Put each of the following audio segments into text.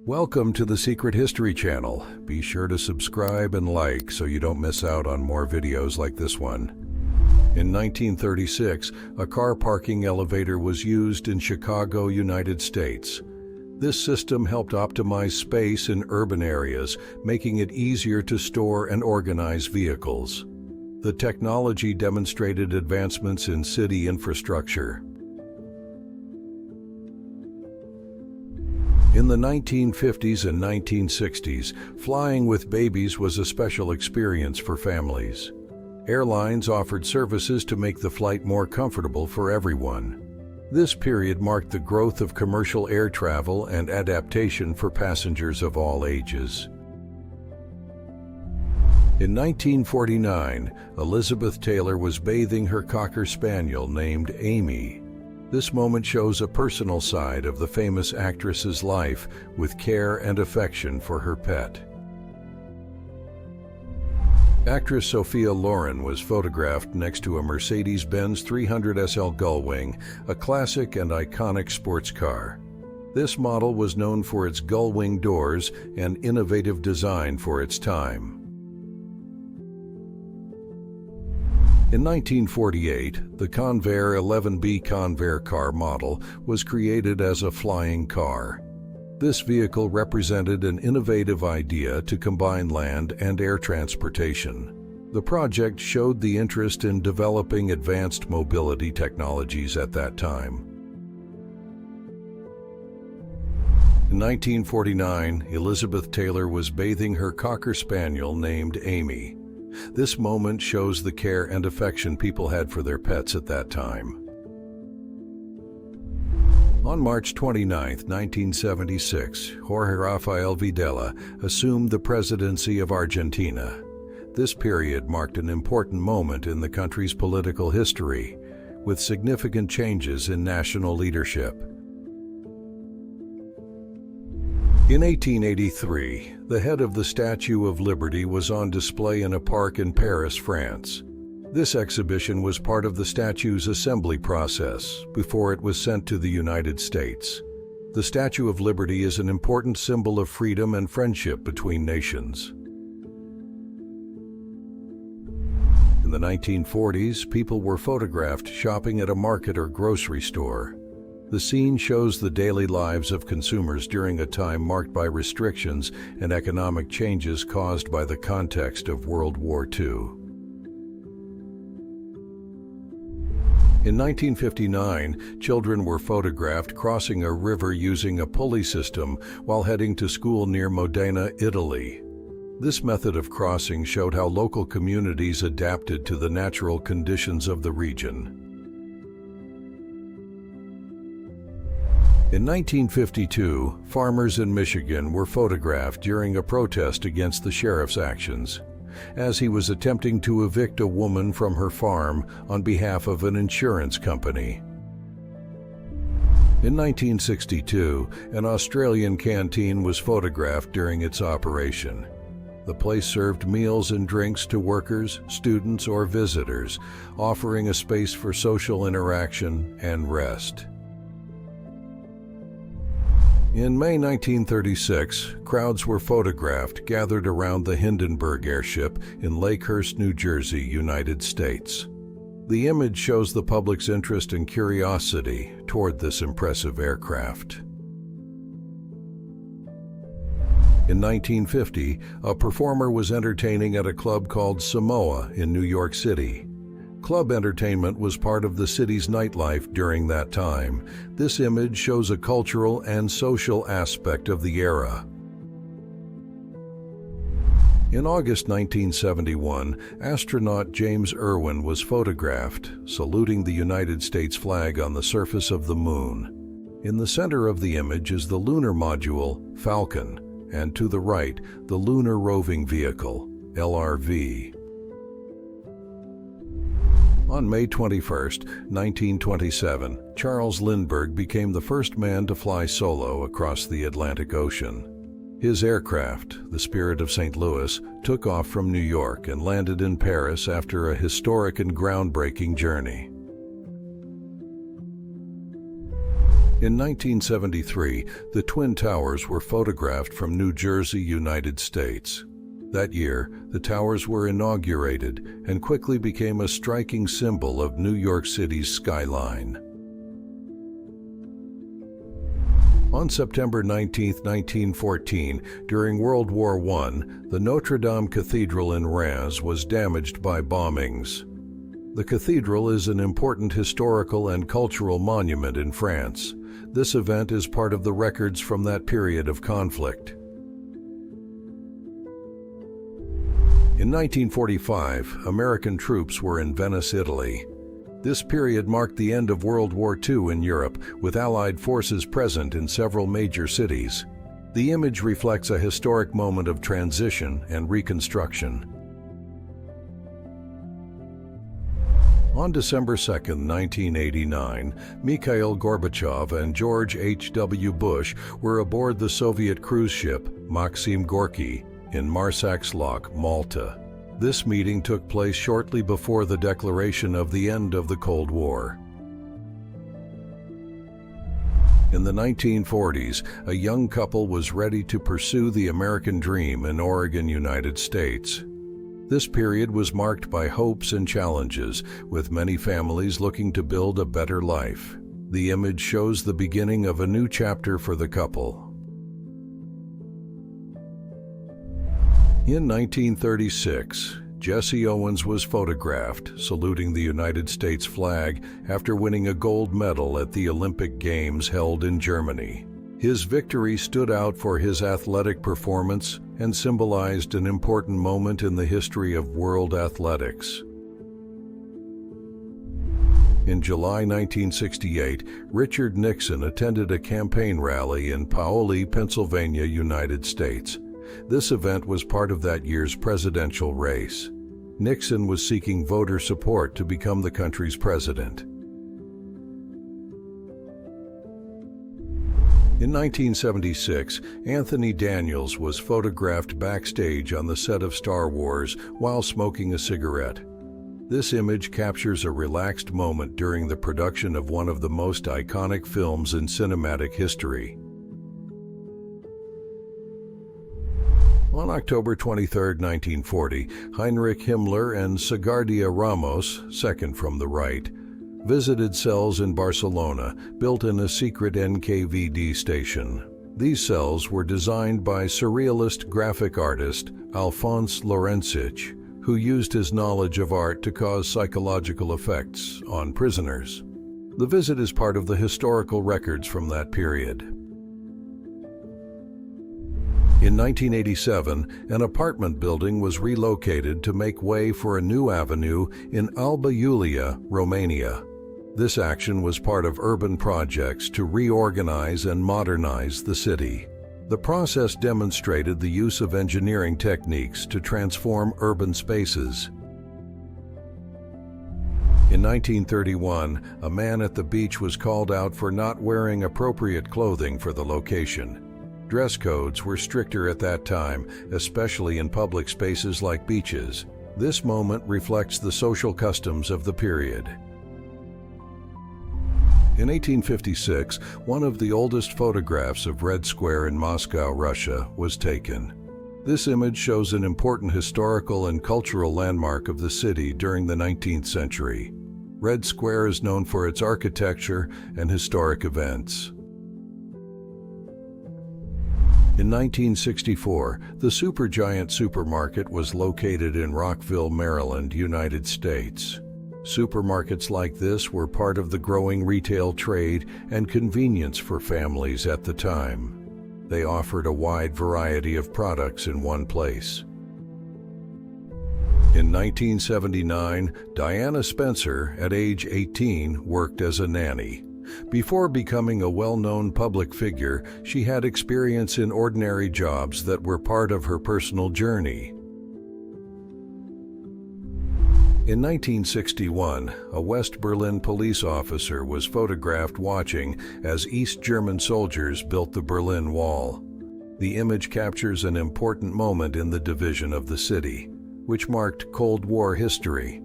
Welcome to the Secret History Channel. Be sure to subscribe and like so you don't miss out on more videos like this one. In 1936, a car parking elevator was used in Chicago, United States. This system helped optimize space in urban areas, making it easier to store and organize vehicles. The technology demonstrated advancements in city infrastructure. In the 1950s and 1960s, flying with babies was a special experience for families. Airlines offered services to make the flight more comfortable for everyone. This period marked the growth of commercial air travel and adaptation for passengers of all ages. In 1949, Elizabeth Taylor was bathing her Cocker Spaniel named Amy. This moment shows a personal side of the famous actress's life with care and affection for her pet. Actress Sophia Loren was photographed next to a Mercedes-Benz 300 SL Gullwing, a classic and iconic sports car. This model was known for its gullwing doors and innovative design for its time. In 1948, the Convair 11B ConvAirCar model was created as a flying car. This vehicle represented an innovative idea to combine land and air transportation. The project showed the interest in developing advanced mobility technologies at that time. In 1949, Elizabeth Taylor was bathing her Cocker Spaniel named Amy. This moment shows the care and affection people had for their pets at that time. On March 29, 1976, Jorge Rafael Videla assumed the presidency of Argentina. This period marked an important moment in the country's political history, with significant changes in national leadership. In 1883, the head of the Statue of Liberty was on display in a park in Paris, France. This exhibition was part of the statue's assembly process before it was sent to the United States. The Statue of Liberty is an important symbol of freedom and friendship between nations. In the 1940s, people were photographed shopping at a market or grocery store. The scene shows the daily lives of consumers during a time marked by restrictions and economic changes caused by the context of World War II. In 1959, children were photographed crossing a river using a pulley system while heading to school near Modena, Italy. This method of crossing showed how local communities adapted to the natural conditions of the region. In 1952, farmers in Michigan were photographed during a protest against the sheriff's actions, as he was attempting to evict a woman from her farm on behalf of an insurance company. In 1962, an Australian canteen was photographed during its operation. The place served meals and drinks to workers, students, or visitors, offering a space for social interaction and rest. In May 1936, crowds were photographed gathered around the Hindenburg airship in Lakehurst, New Jersey, United States. The image shows the public's interest and curiosity toward this impressive aircraft. In 1950, a performer was entertaining at a club called Samoa in New York City. Club entertainment was part of the city's nightlife during that time. This image shows a cultural and social aspect of the era. In August 1971, astronaut James Irwin was photographed saluting the United States flag on the surface of the moon. In the center of the image is the lunar module, Falcon, and to the right, the Lunar Roving Vehicle, LRV. On May 21, 1927, Charles Lindbergh became the first man to fly solo across the Atlantic Ocean. His aircraft, the Spirit of St. Louis, took off from New York and landed in Paris after a historic and groundbreaking journey. In 1973, the Twin Towers were photographed from New Jersey, United States. That year, the towers were inaugurated and quickly became a striking symbol of New York City's skyline. On September 19, 1914, during World War I, the Notre Dame Cathedral in Reims was damaged by bombings. The cathedral is an important historical and cultural monument in France. This event is part of the records from that period of conflict. In 1945, American troops were in Venice, Italy. This period marked the end of World War II in Europe, with Allied forces present in several major cities. The image reflects a historic moment of transition and reconstruction. On December 2, 1989, Mikhail Gorbachev and George H.W. Bush were aboard the Soviet cruise ship Maxim Gorky in Marsaxlok, Malta. This meeting took place shortly before the declaration of the end of the Cold War. In the 1940s, a young couple was ready to pursue the American dream in Oregon, United States. This period was marked by hopes and challenges, with many families looking to build a better life. The image shows the beginning of a new chapter for the couple. In 1936, Jesse Owens was photographed saluting the United States flag after winning a gold medal at the Olympic Games held in Germany. His victory stood out for his athletic performance and symbolized an important moment in the history of world athletics. In July 1968, Richard Nixon attended a campaign rally in Paoli, Pennsylvania, United States. This event was part of that year's presidential race. Nixon was seeking voter support to become the country's president. In 1976, Anthony Daniels was photographed backstage on the set of Star Wars while smoking a cigarette. This image captures a relaxed moment during the production of one of the most iconic films in cinematic history. On October 23, 1940, Heinrich Himmler and Sagardia Ramos, second from the right, visited cells in Barcelona, built in a secret NKVD station. These cells were designed by surrealist graphic artist Alphonse Lorenzich, who used his knowledge of art to cause psychological effects on prisoners. The visit is part of the historical records from that period. In 1987, an apartment building was relocated to make way for a new avenue in Alba Iulia, Romania. This action was part of urban projects to reorganize and modernize the city. The process demonstrated the use of engineering techniques to transform urban spaces. In 1931, a man at the beach was called out for not wearing appropriate clothing for the location. Dress codes were stricter at that time, especially in public spaces like beaches. This moment reflects the social customs of the period. In 1856, one of the oldest photographs of Red Square in Moscow, Russia, was taken. This image shows an important historical and cultural landmark of the city during the 19th century. Red Square is known for its architecture and historic events. In 1964, the Supergiant supermarket was located in Rockville, Maryland, United States. Supermarkets like this were part of the growing retail trade and convenience for families at the time. They offered a wide variety of products in one place. In 1979, Diana Spencer, at age 18, worked as a nanny. Before becoming a well-known public figure, she had experience in ordinary jobs that were part of her personal journey. In 1961, a West Berlin police officer was photographed watching as East German soldiers built the Berlin Wall. The image captures an important moment in the division of the city, which marked Cold War history.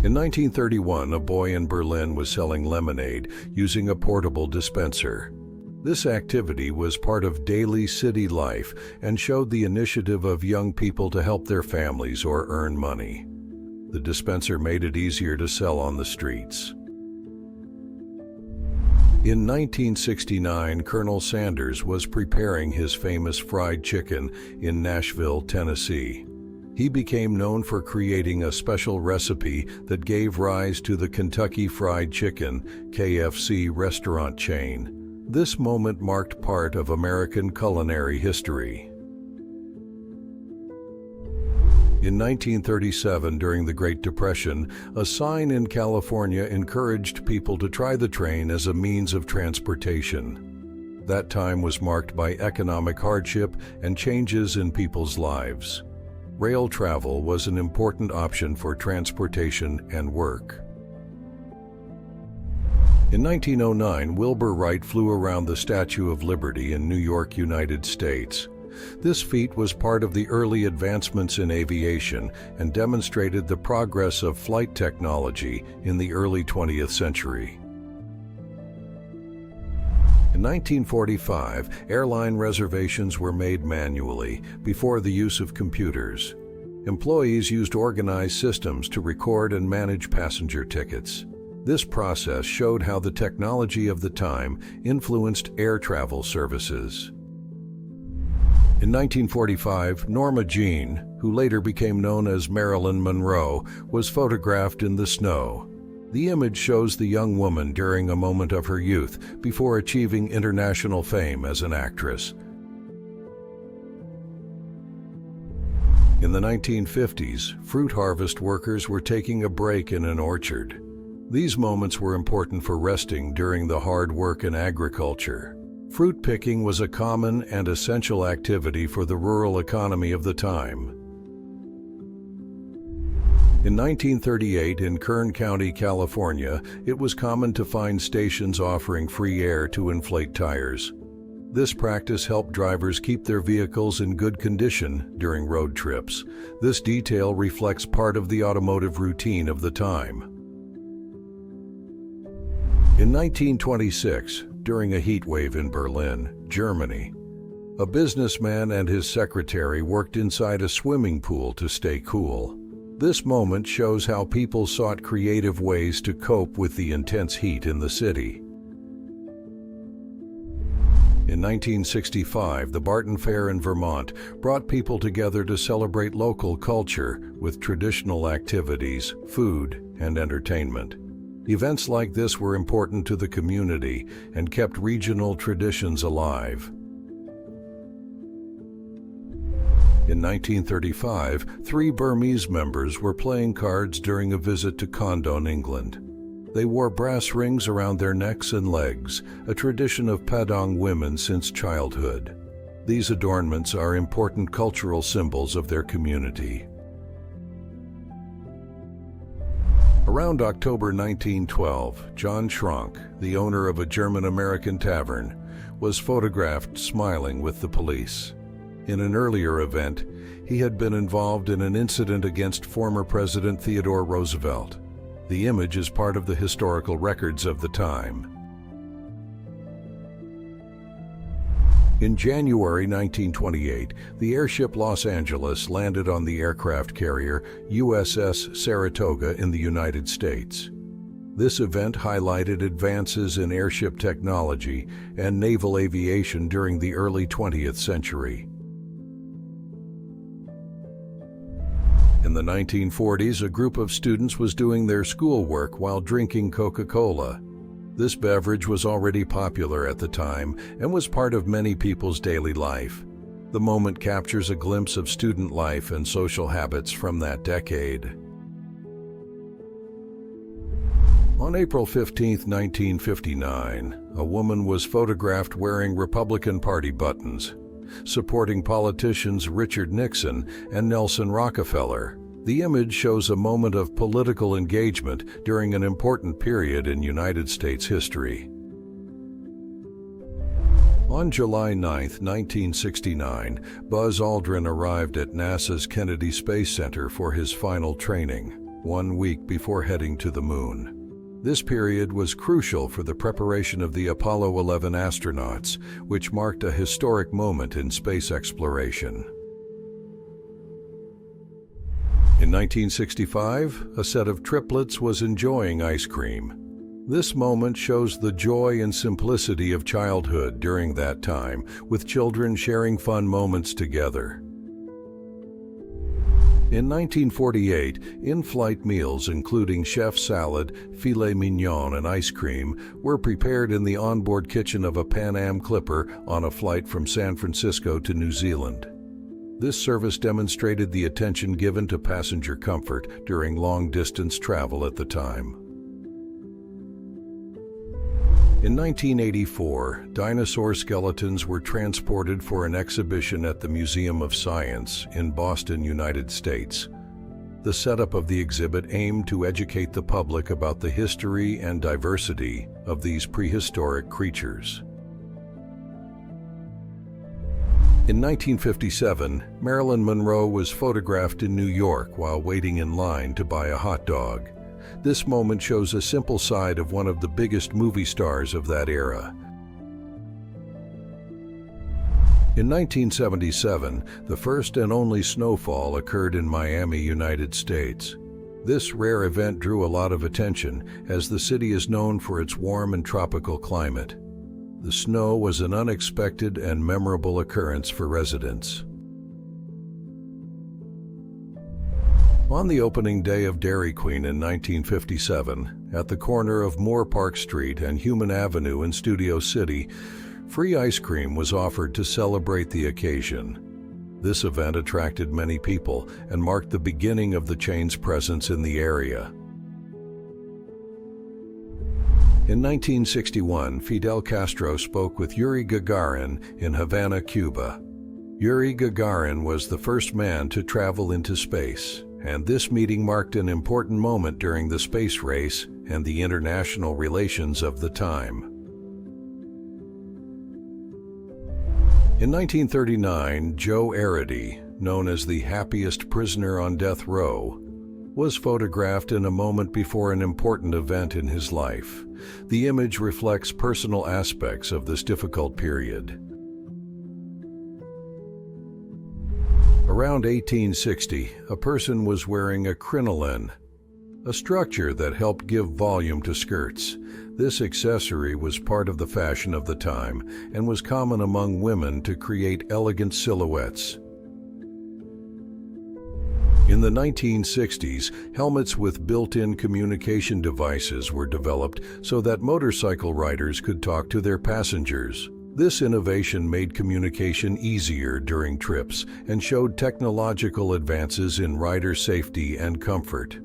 In 1931, a boy in Berlin was selling lemonade using a portable dispenser. This activity was part of daily city life and showed the initiative of young people to help their families or earn money. The dispenser made it easier to sell on the streets. In 1969, Colonel Sanders was preparing his famous fried chicken in Nashville, Tennessee. He became known for creating a special recipe that gave rise to the Kentucky Fried Chicken, KFC restaurant chain. This moment marked part of American culinary history. In 1937, during the Great Depression, a sign in California encouraged people to try the train as a means of transportation. That time was marked by economic hardship and changes in people's lives. Rail travel was an important option for transportation and work. In 1909, Wilbur Wright flew around the Statue of Liberty in New York, United States. This feat was part of the early advancements in aviation and demonstrated the progress of flight technology in the early 20th century. In 1945, airline reservations were made manually before the use of computers. Employees used organized systems to record and manage passenger tickets. This process showed how the technology of the time influenced air travel services. In 1945, Norma Jean, who later became known as Marilyn Monroe, was photographed in the snow. The image shows the young woman during a moment of her youth before achieving international fame as an actress. In the 1950s, fruit harvest workers were taking a break in an orchard. These moments were important for resting during the hard work in agriculture. Fruit picking was a common and essential activity for the rural economy of the time. In 1938, in Kern County, California, it was common to find stations offering free air to inflate tires. This practice helped drivers keep their vehicles in good condition during road trips. This detail reflects part of the automotive routine of the time. In 1926, during a heat wave in Berlin, Germany, a businessman and his secretary worked inside a swimming pool to stay cool. This moment shows how people sought creative ways to cope with the intense heat in the city. In 1965, the Barton Fair in Vermont brought people together to celebrate local culture with traditional activities, food, and entertainment. Events like this were important to the community and kept regional traditions alive. In 1935, 3 Burmese members were playing cards during a visit to Concorde, England. They wore brass rings around their necks and legs, a tradition of Padang women since childhood. These adornments are important cultural symbols of their community. Around October 1912, John Schrank, the owner of a German-American tavern, was photographed smiling with the police. In an earlier event, he had been involved in an incident against former President Theodore Roosevelt. The image is part of the historical records of the time. In January 1928, the airship Los Angeles landed on the aircraft carrier USS Saratoga in the United States. This event highlighted advances in airship technology and naval aviation during the early 20th century. In the 1940s, a group of students was doing their schoolwork while drinking Coca-Cola. This beverage was already popular at the time and was part of many people's daily life. The moment captures a glimpse of student life and social habits from that decade. On April 15, 1959, a woman was photographed wearing Republican Party buttons, supporting politicians Richard Nixon and Nelson Rockefeller. The image shows a moment of political engagement during an important period in United States history. On July 9, 1969, Buzz Aldrin arrived at NASA's Kennedy Space Center for his final training. 1 week before heading to the moon. This period was crucial for the preparation of the Apollo 11 astronauts, which marked a historic moment in space exploration. In 1965, a set of triplets was enjoying ice cream. This moment shows the joy and simplicity of childhood during that time, with children sharing fun moments together. In 1948, in-flight meals including chef salad, filet mignon, and ice cream were prepared in the onboard kitchen of a Pan Am Clipper on a flight from San Francisco to New Zealand. This service demonstrated the attention given to passenger comfort during long-distance travel at the time. In 1984, dinosaur skeletons were transported for an exhibition at the Museum of Science in Boston, United States. The setup of the exhibit aimed to educate the public about the history and diversity of these prehistoric creatures. In 1957, Marilyn Monroe was photographed in New York while waiting in line to buy a hot dog. This moment shows a simple side of one of the biggest movie stars of that era. In 1977, the first and only snowfall occurred in Miami, United States. This rare event drew a lot of attention, as the city is known for its warm and tropical climate. The snow was an unexpected and memorable occurrence for residents. On the opening day of Dairy Queen in 1957, at the corner of Moore Park Street and Human Avenue in Studio City, free ice cream was offered to celebrate the occasion. This event attracted many people and marked the beginning of the chain's presence in the area. In 1961, Fidel Castro spoke with Yuri Gagarin in Havana, Cuba. Yuri Gagarin was the first man to travel into space, and this meeting marked an important moment during the space race and the international relations of the time. In 1939, Joe Arridy, known as the happiest prisoner on death row, was photographed in a moment before an important event in his life. The image reflects personal aspects of this difficult period. Around 1860, a person was wearing a crinoline, a structure that helped give volume to skirts. This accessory was part of the fashion of the time and was common among women to create elegant silhouettes. In the 1960s, helmets with built-in communication devices were developed so that motorcycle riders could talk to their passengers. This innovation made communication easier during trips and showed technological advances in rider safety and comfort.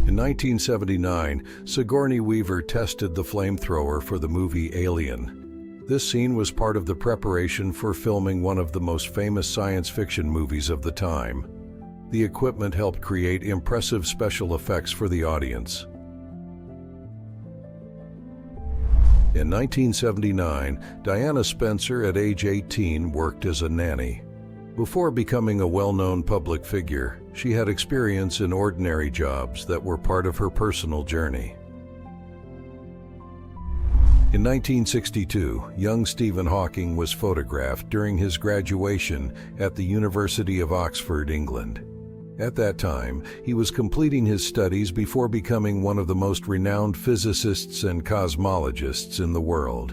In 1979, Sigourney Weaver tested the flamethrower for the movie Alien. This scene was part of the preparation for filming one of the most famous science fiction movies of the time. The equipment helped create impressive special effects for the audience. In 1979, Diana Spencer, at age 18, worked as a nanny. Before becoming a well-known public figure, she had experience in ordinary jobs that were part of her personal journey. In 1962, young Stephen Hawking was photographed during his graduation at the University of Oxford, England. At that time, he was completing his studies before becoming one of the most renowned physicists and cosmologists in the world.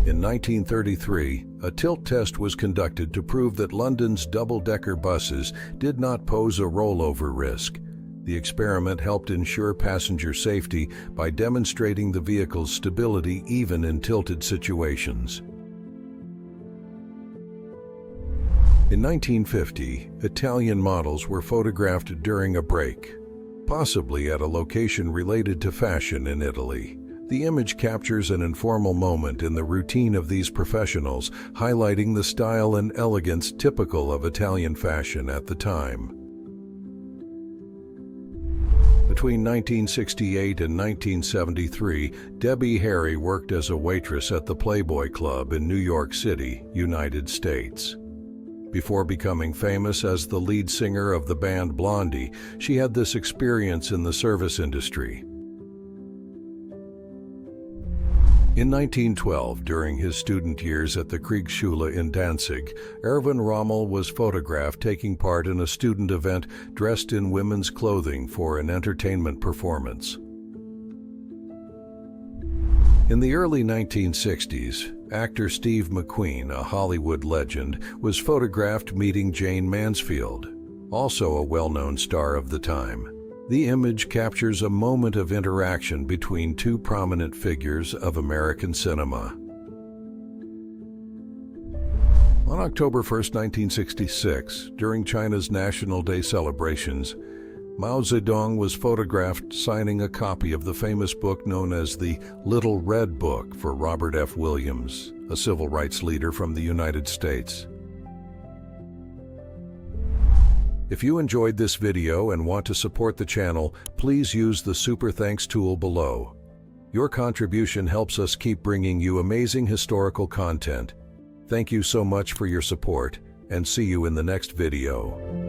In 1933, a tilt test was conducted to prove that London's double-decker buses did not pose a rollover risk. The experiment helped ensure passenger safety by demonstrating the vehicle's stability even in tilted situations. In 1950, Italian models were photographed during a break, possibly at a location related to fashion in Italy. The image captures an informal moment in the routine of these professionals, highlighting the style and elegance typical of Italian fashion at the time. Between 1968 and 1973, Debbie Harry worked as a waitress at the Playboy Club in New York City, United States. Before becoming famous as the lead singer of the band Blondie, she had this experience in the service industry. In 1912, during his student years at the Kriegschule in Danzig, Erwin Rommel was photographed taking part in a student event dressed in women's clothing for an entertainment performance. In the early 1960s, actor Steve McQueen, a Hollywood legend, was photographed meeting Jane Mansfield, also a well-known star of the time. The image captures a moment of interaction between two prominent figures of American cinema. On October 1, 1966, during China's National Day celebrations, Mao Zedong was photographed signing a copy of the famous book known as the Little Red Book for Robert F. Williams, a civil rights leader from the United States. If you enjoyed this video and want to support the channel, please use the Super Thanks tool below. Your contribution helps us keep bringing you amazing historical content. Thank you so much for your support, and see you in the next video.